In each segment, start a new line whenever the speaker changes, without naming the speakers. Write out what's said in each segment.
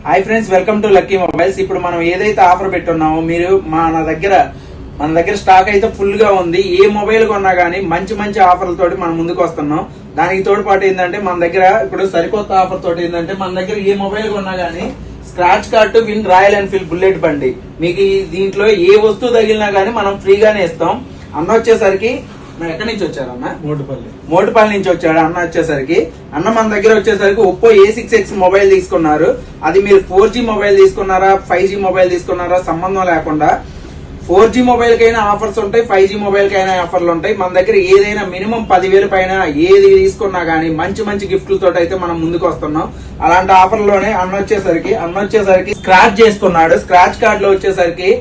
Hi friends, welcome to lucky mobiles. ఇప్పుడు మనం ఏదైతే ఆఫర్ పెట్టున్నామో మీరు మన దగ్గర స్టాక్ అయితే ఫుల్ గా ఉంది. ఏ మొబైల్ కొన్నా గానీ మంచి మంచి ఆఫర్లతోటి మనం ముందుకు వస్తున్నాం. దానికి తోడుపాటు ఏంటంటే మన దగ్గర ఇప్పుడు సరికొత్త ఆఫర్ తోటి ఏంటంటే మన దగ్గర ఏ మొబైల్ కొన్నా గానీ scratch card win royal Enfield bullet బండి. మీకు దీంట్లో ఏ వస్తువు తగిలినా గానీ మనం ఫ్రీగానే ఇస్తాం. అన్న వచ్చేసరికి ఎక్కడి నుంచి వచ్చారన్న? మోటుపల్లి నుంచి వచ్చాడు అన్న. వచ్చేసరికి అన్న మన దగ్గర వచ్చేసరికి ఒప్పో A6X మొబైల్ తీసుకున్నారు. అది మీరు 4G మొబైల్ తీసుకున్నారా 5G మొబైల్ తీసుకున్నారా సంబంధం లేకుండా 4G మొబైల్ కైనా ఆఫర్స్ ఉంటాయి, 5G మొబైల్ కైనా ఆఫర్లు ఉంటాయి. మన దగ్గర ఏదైనా మినిమం 10,000 పైన ఏది తీసుకున్నా గానీ మంచి మంచి గిఫ్ట్లతో అయితే మనం ముందుకు వస్తున్నాం. అలాంటి ఆఫర్లోనే అన్న వచ్చేసరికి స్క్రాచ్ చేసుకున్నాడు. స్క్రాచ్ కార్డ్ లో వచ్చేసరికి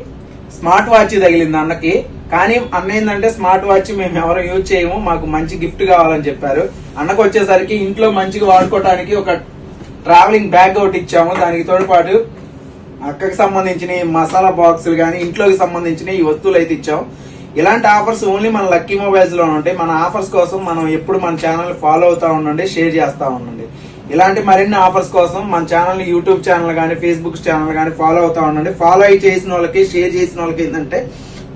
స్మార్ట్ వాచ్ తగిలింది అన్నకి. కానీ అన్న ఏంటంటే స్మార్ట్ వాచ్ మేము ఎవరు యూజ్ చేయము, మాకు మంచి గిఫ్ట్ కావాలని చెప్పారు. అన్నకు వచ్చేసరికి ఇంట్లో మంచిగా వాడుకోవడానికి ఒక ట్రావెలింగ్ బ్యాగ్ ఒకటి ఇచ్చాము. దానికి తోడుపాటు అక్కకి సంబంధించిన మసాలా బాక్సులు కానీ ఇంట్లోకి సంబంధించిన ఈ వస్తువులు అయితే ఇచ్చాం. ఇలాంటి ఆఫర్స్ ఓన్లీ మన లక్కీ మొబైల్స్ లో ఉంటాయి. మన ఆఫర్స్ కోసం మనం ఎప్పుడు మన ఛానల్ ఫాలో అవుతా ఉండండి, షేర్ చేస్తా ఉండండి. ఇలాంటి మరిన్ని ఆఫర్స్ కోసం మన ఛానల్ యూట్యూబ్ ఛానల్ కానీ ఫేస్బుక్ ఛానల్ కానీ ఫాలో అవుతా ఉండండి. ఫాలో అయి చేసిన వాళ్ళకి షేర్ చేసిన వాళ్ళకి ఏంటంటే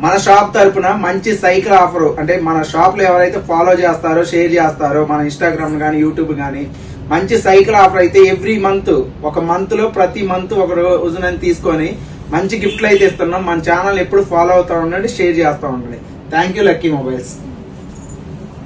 మన షాప్ తరపున మంచి సైకిల్ ఆఫర్, అంటే మన షాప్ లో ఎవరైతే ఫాలో చేస్తారో షేర్ చేస్తారో మన ఇన్స్టాగ్రామ్ కానీ యూట్యూబ్ కానీ మంచి సైకిల్ ఆఫర్ అయితే ఎవ్రీ మంత్ ఒక మంత్ లో ప్రతి మంత్ ఒక రోజున తీసుకొని మంచి గిఫ్ట్లు అయితే ఇస్తున్నాం. మన ఛానల్ ఎప్పుడు ఫాలో అవుతా ఉండండి, షేర్ చేస్తా ఉండండి. Thank you lucky mobiles.